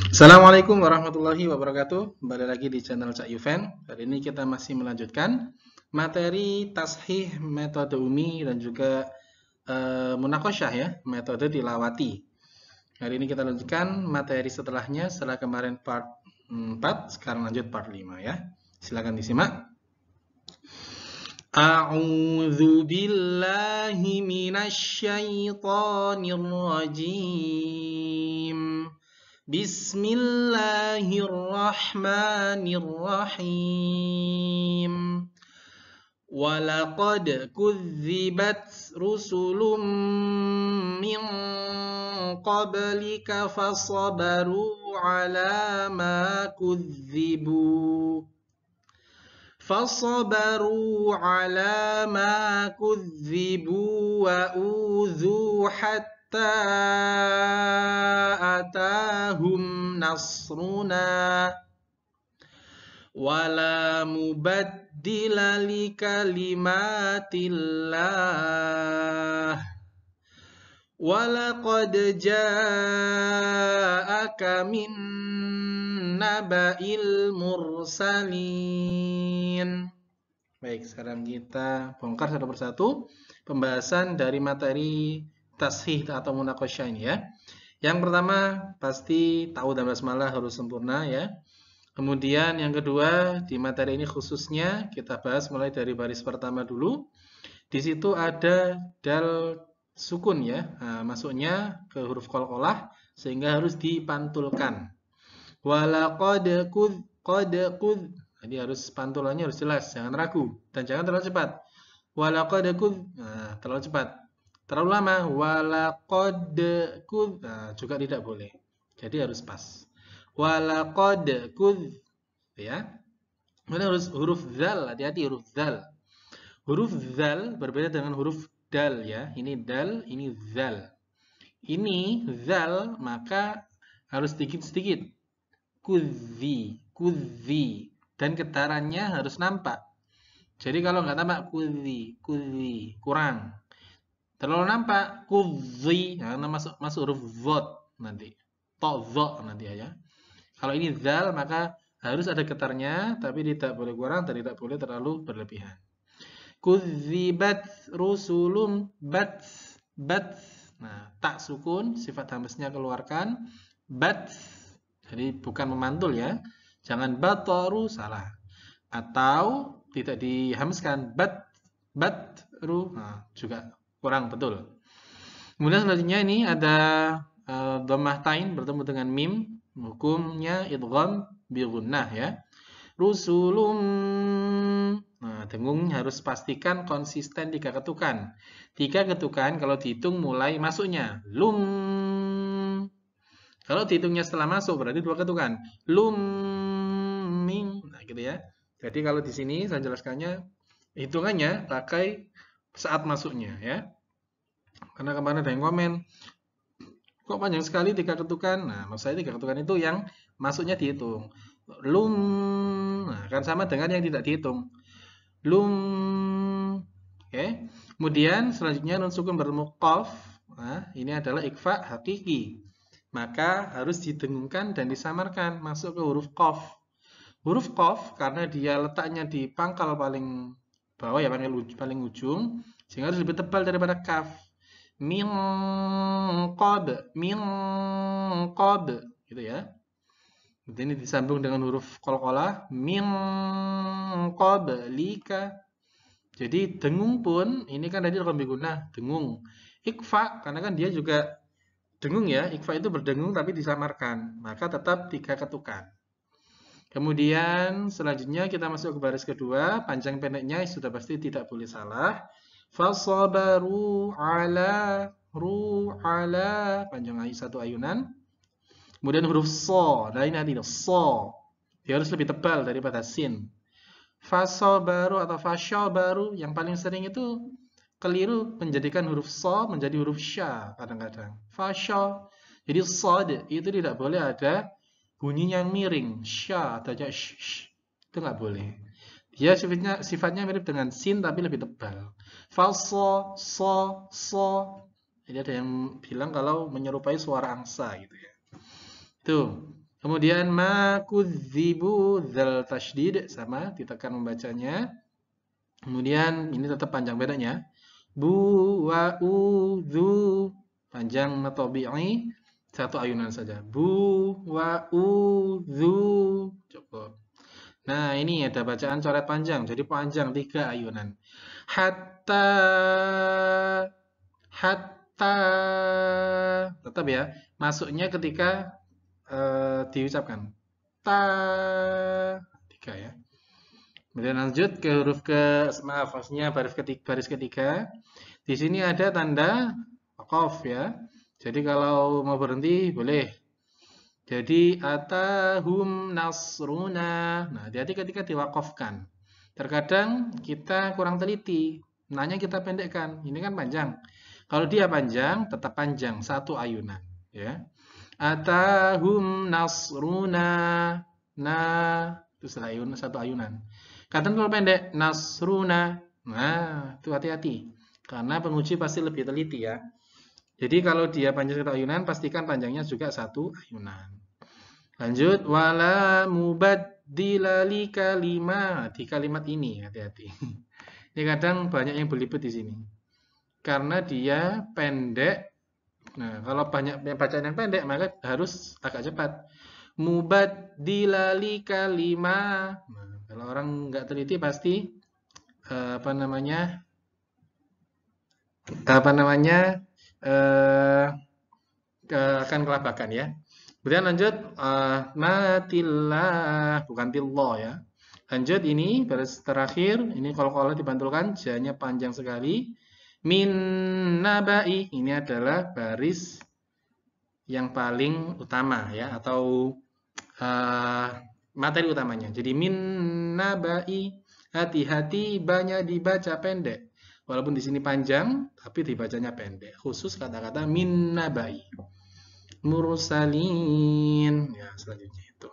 Assalamualaikum warahmatullahi wabarakatuh. Kembali lagi di channel Cak Yuven. Kali ini kita masih melanjutkan materi tashih metode umi dan juga munakosyah ya, metode tilawati. Hari ini kita lanjutkan materi setelahnya setelah kemarin part 4, sekarang lanjut part 5 ya. Silakan disimak. A'udzu billahi minasy syaithanir rajim. Bismillahirrahmanirrahim. Walaqad kudzibat rusulun min qablika fasabaru ala ma kudzibu. فصبروا على ما كذبوا وأوذوا حتى أتاهم نصرنا ولا مبدل لكلمات الله ولقد جاءك من naba'il mursalin. Baik, sekarang kita bongkar satu persatu pembahasan dari materi tashih atau munakosyah ini ya. Yang pertama pasti ta'awudz dan basmalah harus sempurna ya. Kemudian yang kedua di materi ini khususnya kita bahas mulai dari baris pertama dulu. Di situ ada dal sukun ya. Nah, masuknya ke huruf qalqalah sehingga harus dipantulkan. Walaqad qad jadi harus pantulannya harus jelas, jangan ragu dan jangan terlalu cepat. Walaqad nah, terlalu cepat. Terlalu lama walaqad nah, juga tidak boleh. Jadi harus pas. Walaqad ya. Kemudian harus huruf dzal, hati-hati huruf dzal. Huruf dzal berbeda dengan huruf dal ya. Ini dal, ini dzal. Ini dzal maka harus sedikit-sedikit. Kudzi, dan getarannya harus nampak. Jadi kalau nggak nampak kudzi, kurang. Terlalu nampak kudzi, nah, masuk huruf zot nanti, zot nanti ya. Kalau ini zal maka harus ada getarnya, tapi tidak boleh kurang dan tidak boleh terlalu berlebihan. Kudzibat rusulum bat. Nah, tak sukun, sifat hamzahnya keluarkan. Bat. Jadi bukan memantul ya. Jangan bataru salah. Atau tidak dihamskan batru. Nah, juga kurang betul. Kemudian selanjutnya ini ada dhammah tain bertemu dengan mim. Hukumnya idgham bi gunnah ya. Rusulum. Nah, dengung harus pastikan konsisten 3 ketukan. 3 ketukan kalau dihitung mulai masuknya. Lum. Kalau dihitungnya setelah masuk berarti 2 ketukan. Luming. Nah, gitu ya. Jadi kalau di sini saya jelaskannya hitungannya pakai saat masuknya ya. Karena kemarin ada yang komen, kok panjang sekali 3 ketukan? Nah, maksud saya 3 ketukan itu yang masuknya dihitung. Lum. Nah, kan sama dengan yang tidak dihitung. Lum. Oke. Kemudian selanjutnya nun sukun bertemu qaf. Nah, ini adalah ikhfa hakiki. Maka harus didengungkan dan disamarkan masuk ke huruf qaf. Huruf qaf karena dia letaknya di pangkal paling bawah ya, paling ujung, sehingga harus lebih tebal daripada kaf. Min qad gitu ya. Ini disambung dengan huruf qalqalah min qablika. Jadi dengung pun ini kan tadi raqam bigunah, dengung. Ikfa karena kan dia juga dengung ya, ikhfa itu berdengung tapi disamarkan, maka tetap 3 ketukan. Kemudian selanjutnya kita masuk ke baris kedua, panjang pendeknya sudah pasti tidak boleh salah. Fasabaru ala panjang satu ayunan. Kemudian huruf so, nah ini tidak so, dia harus lebih tebal daripada sin. Fasabaru atau fasyabaru yang paling sering itu keliru menjadikan huruf so menjadi huruf sya kadang-kadang. Fasya. Jadi sod itu tidak boleh ada bunyi yang miring. Sya atau sh. Itu nggak boleh. Dia sifatnya mirip dengan sin tapi lebih tebal. Falso, so. Jadi ada yang bilang kalau menyerupai suara angsa gitu ya. Tuh. Kemudian ma kudzibu dzal tasydid sama ditekan membacanya. Kemudian ini tetap panjang bedanya. Bu wa udzu panjang matobi'i satu ayunan saja. Bu wa udzu cukup. Nah, ini ada bacaan coret panjang. Jadi panjang 3 ayunan. Hatta hatta tetap ya. Masuknya ketika diucapkan ta 3 ya. Kemudian lanjut ke huruf ke maaf, maksudnya baris ketiga. Di sini ada tanda qaf ya. Jadi kalau mau berhenti boleh. Jadi atahum nasruna. Nah, hati-hati ketika diwakafkan. Terkadang kita kurang teliti. Nanya kita pendekkan. Ini kan panjang. Kalau dia panjang, tetap panjang satu ayunan, ya. Atahum nasruna. Nah, itu satu ayunan. Kadang kalau pendek nasruna. Nah, itu hati-hati. Karena penguji pasti lebih teliti ya. Jadi kalau dia panjang satu ayunan, pastikan panjangnya juga satu ayunan. Lanjut, wala mubaddila li kalimat. Di kalimat ini, hati-hati. Ini kadang banyak yang belibet di sini. Karena dia pendek. Nah, kalau banyak bacaan yang pendek, maka harus agak cepat. Mubaddila li kalimat. Nah, kalau orang nggak teliti pasti akan kelabakan ya. Kemudian lanjut matillah bukan tillah ya. Lanjut ini baris terakhir, ini kalau dibantulkan janya panjang sekali. Min nabai ini adalah baris yang paling utama ya atau materi utamanya. Jadi min nabai hati-hati banyak dibaca pendek. Walaupun di sini panjang tapi dibacanya pendek. Khusus kata-kata min nabai. Mursalin. Ya, selanjutnya itu.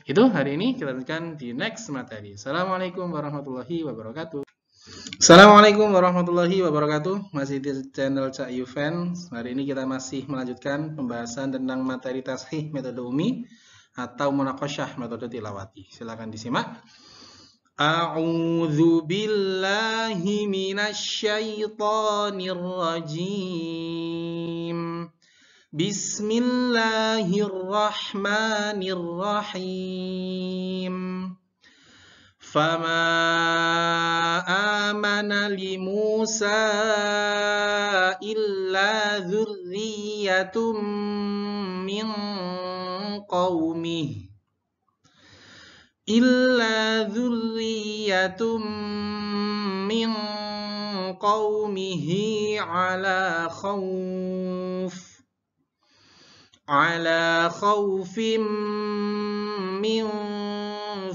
Itu hari ini kita lanjutkan di next materi. Assalamualaikum warahmatullahi wabarakatuh. Assalamualaikum warahmatullahi wabarakatuh. Masih di channel Cak Yuven. Hari ini kita masih melanjutkan pembahasan tentang materi tashih metode umi atau munaqasyah metode tilawati. Silakan disimak. A'udzu billahi minasyaitonir rajim. Bismillahirrahmanirrahim. Fama amana li Musa illa dzurriyyatum min qaumih illa dzurriyyatum min qaumihi ala khawfim min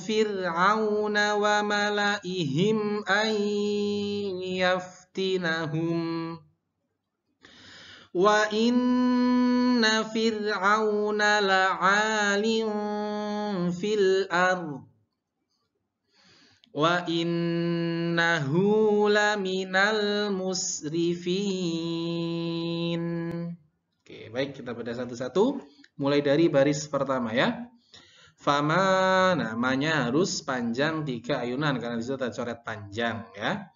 fir'aun wa malaihim an yaftinahum wa inna fir'auna la'alin fil ard wa innahu laminal musrifin. Oke, baik kita bedah satu-satu mulai dari baris pertama ya. Fama namanya harus panjang 3 ayunan karena disitu ada coret panjang ya.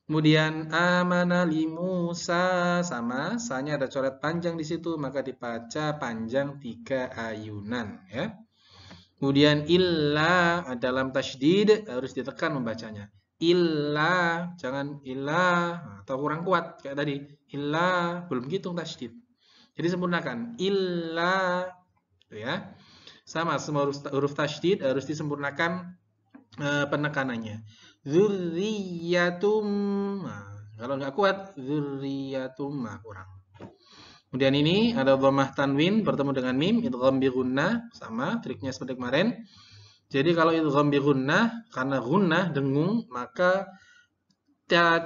Kemudian amana li Musa sama sanya ada coret panjang di situ maka dibaca panjang 3 ayunan ya. Kemudian illa dalam tasydid harus ditekan membacanya. Illa jangan illa atau kurang kuat kayak tadi. Illa belum hitung tasydid. Jadi sempurnakan illa ya. Sama semua huruf tasydid harus disempurnakan penekanannya. Dzurriyyatum. Nah, kalau nggak kuat dzurriyyatum kurang. Kemudian ini ada dhammah tanwin bertemu dengan mim idgham bi gunnah sama triknya seperti kemarin. Jadi kalau idgham bi gunnah karena gunnah dengung maka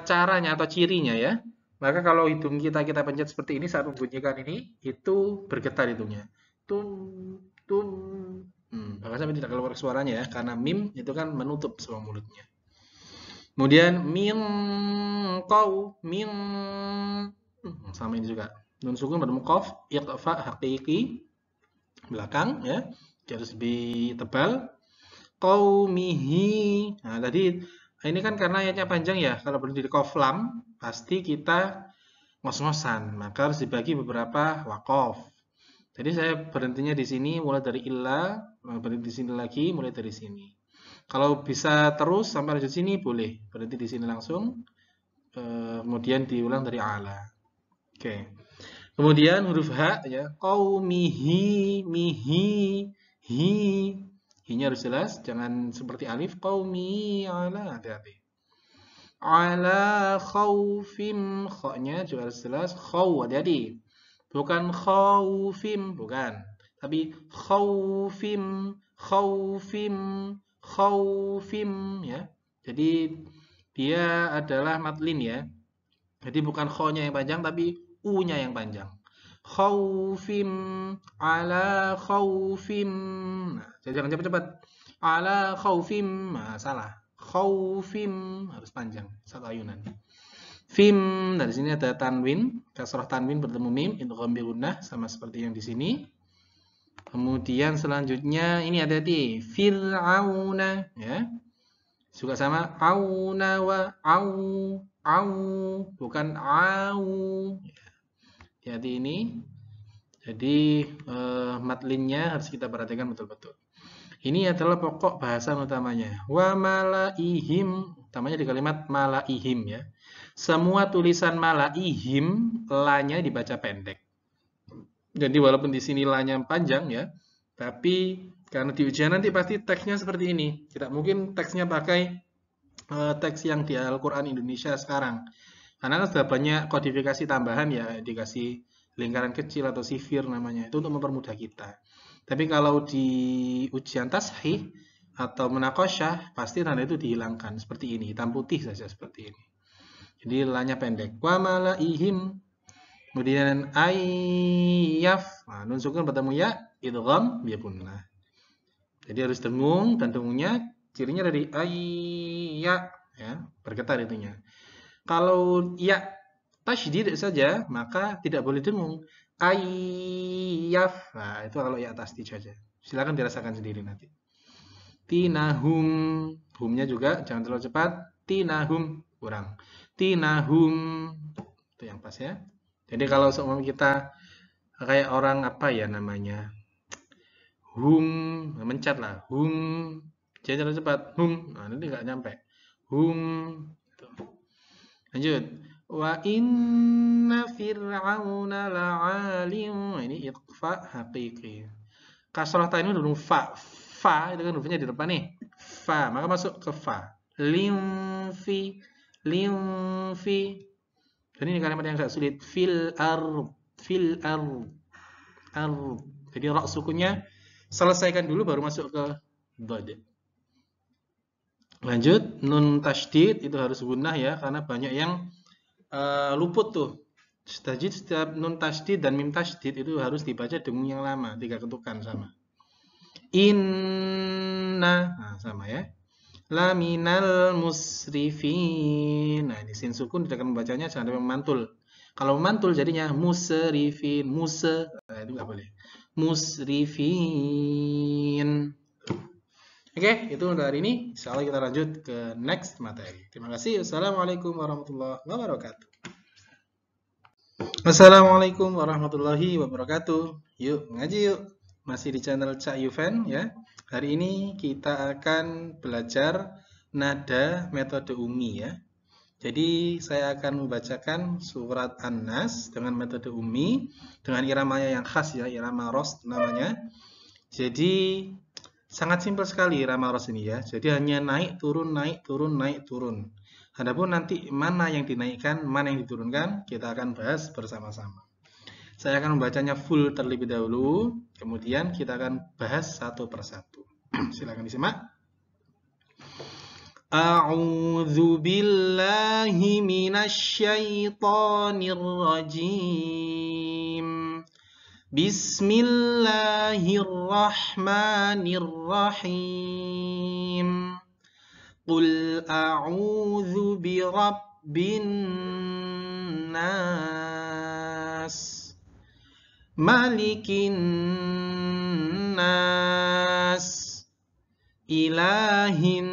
caranya atau cirinya ya. Maka kalau hidung kita pencet seperti ini saat membunyikan ini itu bergetar hidungnya. Tum bahkan sampai tidak keluar suaranya ya karena mim itu kan menutup semua mulutnya. Kemudian min sama ini juga nun sukun bertemu qaf iqfa haqiqi belakang ya harus lebih tebal. Qaumihi. Nah, tadi ini kan karena ayatnya panjang ya. Kalau berhenti di qaf lam, pasti kita ngos-ngosan. Maka harus dibagi beberapa waqaf. Jadi saya berhentinya di sini mulai dari illa, berhenti di sini lagi mulai dari sini. Kalau bisa terus sampai lanjut sini boleh. Berhenti di sini langsung. Kemudian diulang dari ala. Oke. Kemudian huruf H ya. Qaumihi, mihi, hi. Hi-nya harus jelas, jangan seperti alif. Qaumi ala, hati-hati. Ala khawfim, kha-nya juga harus jelas. Khaw, hati-hati. Bukan khawfim, bukan. Tapi khawfim, khawfim, khawfim ya. Jadi dia adalah madlin ya. Jadi bukan kho-nya yang panjang tapi u-nya yang panjang. Khawfim ala khawfim. Nah, jangan cepat-cepat. Ala khawfim. Nah, salah. Khawfim harus panjang, satu ayunan. Fim, dari sini ada tanwin, kasrah tanwin bertemu mim, idgham bi gunnah sama seperti yang di sini. Kemudian selanjutnya ini hati-hati, fir'auna ya. Juga sama auna wa au bukan au. Hati-hati ini. Jadi matlinnya harus kita perhatikan betul-betul. Ini adalah pokok bahasan utamanya. Wa malaihim, utamanya di kalimat malaihim ya. Semua tulisan malaihim, la-nya dibaca pendek. Jadi walaupun di sini la-nya panjang ya, tapi karena di ujian nanti pasti teksnya seperti ini. Tidak mungkin teksnya pakai teks yang di Al-Quran Indonesia sekarang. Karena kan sudah banyak kodifikasi tambahan ya, dikasih lingkaran kecil atau sifir namanya. Itu untuk mempermudah kita. Tapi kalau di ujian tashih atau munakosyah, pasti tanda itu dihilangkan. Seperti ini, hitam putih saja seperti ini. Jadi la-nya pendek. Wa malaihim. Kemudian ayyaf. Nah, nun sukun bertemu ya, idgham bi gunnah. Jadi harus dengung, dan dengungnya cirinya dari ayya ya, bergetar itunya. Kalau ya tasydid saja, maka tidak boleh dengung. Ayyaf. Nah, itu kalau ya tasydid saja. Silakan dirasakan sendiri nanti. Tinahum, humnya juga jangan terlalu cepat. Tinahum, kurang. Tinahum, itu yang pas ya. Jadi kalau seumpama kita kayak orang apa ya namanya, hum, mencat lah, hum, jangan terlalu cepat, hum, nah nanti nggak nyampe, hum. Lanjut. Wa inna fir'auna la'alim. Ini ikhfa haqiqi. Kasrah ta ini huruf fa. Fa itu kan hurufnya di depan nih. Fa, maka masuk ke fa. Limfi, limfi. Dan ini kalimat yang agak sulit. Fil ard, fil ard, ard. Jadi ra sukunnya selesaikan dulu baru masuk ke dhad. Lanjut, nun tasydid itu harus gunnah ya, karena banyak yang luput tuh. Jadi setiap nun tasydid dan mim tasydid itu harus dibaca dengung yang lama, 3 ketukan sama. Inna, nah sama ya. La minal musrifin. Nah, ini sin sukun tidak akan membacanya, jangan sampai memantul. Kalau memantul jadinya musrifin, muse, nah, itu nggak boleh. Musrifin. Oke, itu untuk hari ini. Insya Allah kita lanjut ke next materi. Terima kasih. Assalamualaikum warahmatullahi wabarakatuh. Assalamualaikum warahmatullahi wabarakatuh. Yuk, ngaji yuk. Masih di channel Cak Yuven ya. Hari ini kita akan belajar nada metode umi ya. Jadi saya akan membacakan surat An-Nas dengan metode umi. Dengan iramanya yang khas ya, irama rost namanya. Jadi sangat simpel sekali irama ros ini ya. Jadi hanya naik turun naik turun naik turun. Adapun nanti mana yang dinaikkan, mana yang diturunkan, kita akan bahas bersama-sama. Saya akan membacanya full terlebih dahulu, kemudian kita akan bahas satu persatu. Silakan disimak. A'udzu billahi minasyaitonir rajim. Bismillahirrahmanirrahim. Qul a'udzu birabbin nas, malikin ilahin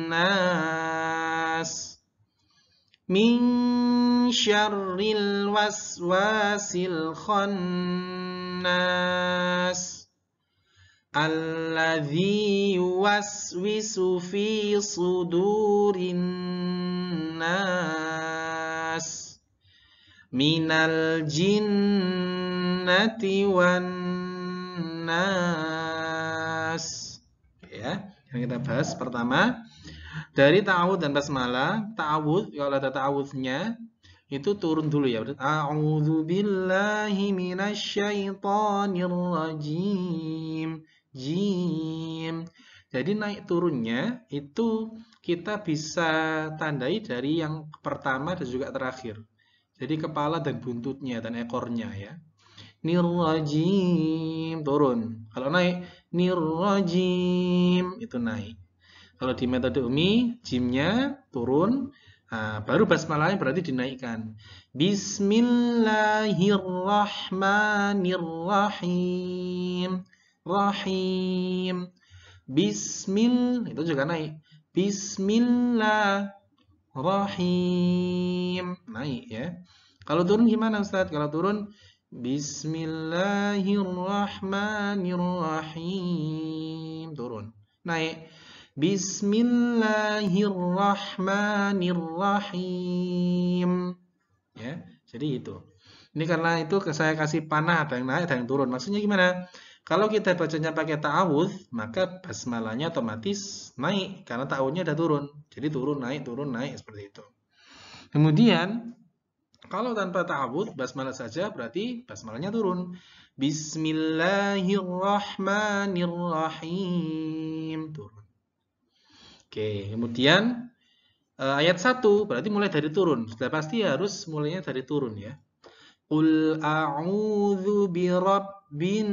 nas min syarril waswasil khannas alladzi yuwaswisu fi sudurin nas minal jinnati wan nas. Ya, yang kita bahas pertama dari ta'awudz dan basmalah. Ta'awudz, kalau ada ta'awudznya itu turun dulu ya. A'udzu billahi minasyaitonir rajim. Jim. Jadi naik turunnya itu kita bisa tandai dari yang pertama dan juga terakhir. Jadi kepala dan buntutnya dan ekornya ya. Nirrajim turun. Kalau naik nirrajim itu naik. Kalau di metode umi jimnya turun. Nah, baru basmalahnya berarti dinaikkan. Bismillahirrahmanirrahim. Rahim. Bismillah itu juga naik. Bismillahirrahim. Naik ya. Kalau turun gimana Ustaz? Kalau turun Bismillahirrahmanirrahim. Turun. Naik. Bismillahirrahmanirrahim. Ya, jadi itu. Ini karena itu saya kasih panah, ada yang naik, ada yang turun. Maksudnya gimana? Kalau kita bacanya pakai ta'awudz, maka basmalahnya otomatis naik karena ta'awudznya udah turun. Jadi turun naik seperti itu. Kemudian kalau tanpa ta'awudz, basmalah saja berarti basmalahnya turun. Bismillahirrahmanirrahim. Turun. Oke, kemudian ayat 1 berarti mulai dari turun. Sudah pasti harus mulainya dari turun ya. Qul a'udzu birabbin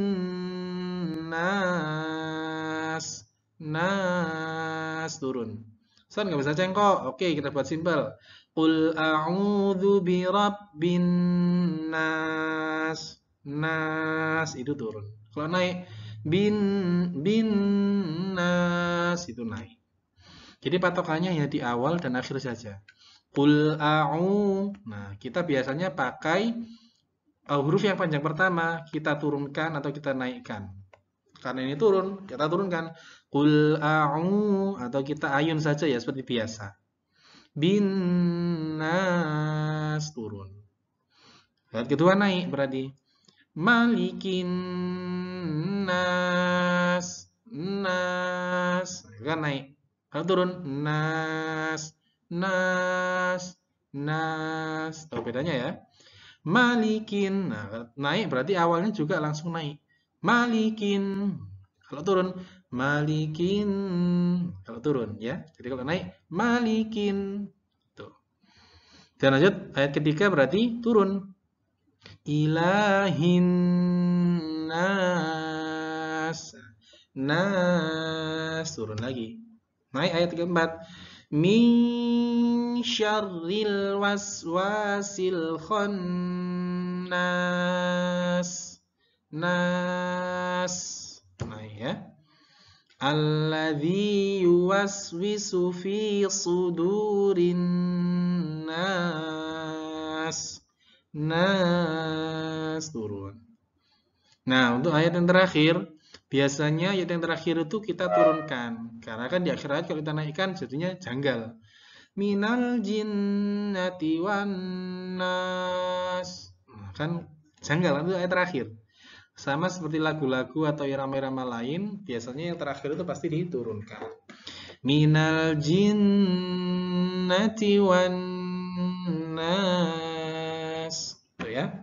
nas. Nas turun. Ustaz nggak bisa cengkok. Oke, kita buat simpel. Qul a'udzu birabbin nas. Nas itu turun. Kalau naik bin nas itu naik. Jadi patokannya ya di awal dan akhir saja. Qul a'u. Nah, kita biasanya pakai huruf yang panjang pertama kita turunkan atau kita naikkan. Karena ini turun, kita turunkan. Qul a'u atau kita ayun saja ya seperti biasa. Bin nas turun. Ayat kedua naik berarti malikin nas. Nas kan naik. Kalau turun nas. Tahu bedanya ya? Malikin. Nah, naik berarti awalnya juga langsung naik. Malikin. Kalau turun malikin. Kalau turun ya. Jadi kalau naik malikin. Tuh. Dan lanjut ayat ketiga berarti turun. Ilahin nas. Nas turun lagi. Naik ayat keempat. Min syarril waswasil khannas. Nas. Naik ya. Alladzi yuwaswisu fi sudurin nas. Nas turun. Nah, untuk ayat yang terakhir biasanya ayat yang terakhir itu kita turunkan. Karena kan di akhir ayat kalau kita naikkan jadinya janggal. Minal jinnati wan nas. Nah, kan janggal itu ayat terakhir. Sama seperti lagu-lagu atau irama-irama lain, biasanya yang terakhir itu pasti diturunkan. Minal jinnati wan nas. Tuh ya.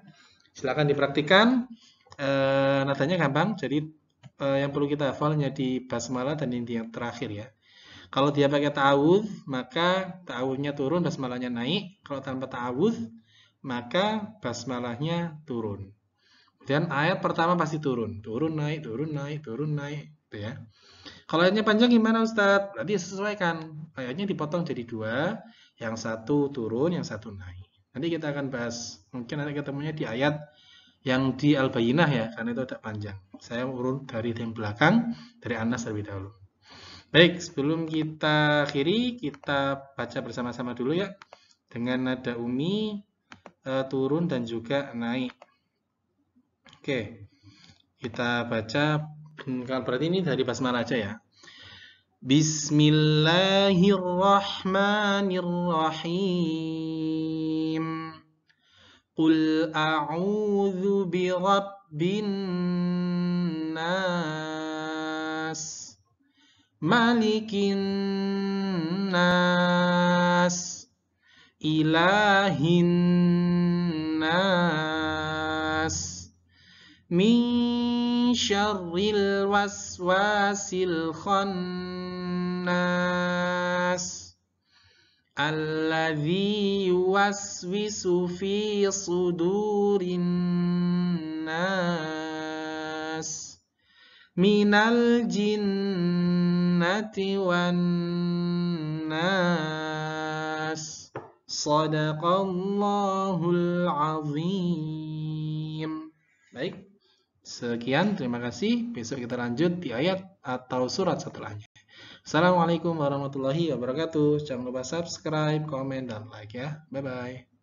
Silakan dipraktikkan. Nadanya gampang, jadi yang perlu kita hafal hanya di basmalah dan inti yang terakhir ya. Kalau dia pakai ta'awudz, maka ta'awudznya turun, basmalahnya naik. Kalau tanpa ta'awudz, maka basmalahnya turun. Dan ayat pertama pasti turun, turun naik, turun naik, turun naik, gitu ya. Kalau ayatnya panjang gimana Ustadz? Berarti sesuaikan. Ayatnya dipotong jadi dua, yang satu turun, yang satu naik. Nanti kita akan bahas. Mungkin nanti ketemunya di ayat yang di Al-Bayyinah ya, karena itu agak panjang. Saya urut dari yang belakang, dari Anas terlebih dahulu. Baik, sebelum kita akhiri, kita baca bersama-sama dulu ya. Dengan nada umi, turun dan juga naik. Oke, kita baca. Kalau berarti ini dari basmalah aja ya. Bismillahirrahmanirrahim. Qul a'udzu birabbin nas. Malikin nas, ilahin nas, min syarril waswasil khannas, alladzi yuwaswisu fi sudurin nas, minal jinnati wan nas. Shadaqallahul azim. Baik, sekian, terima kasih. Besok kita lanjut di ayat atau surat setelahnya. Assalamualaikum warahmatullahi wabarakatuh. Jangan lupa subscribe, komen, dan like ya. Bye-bye.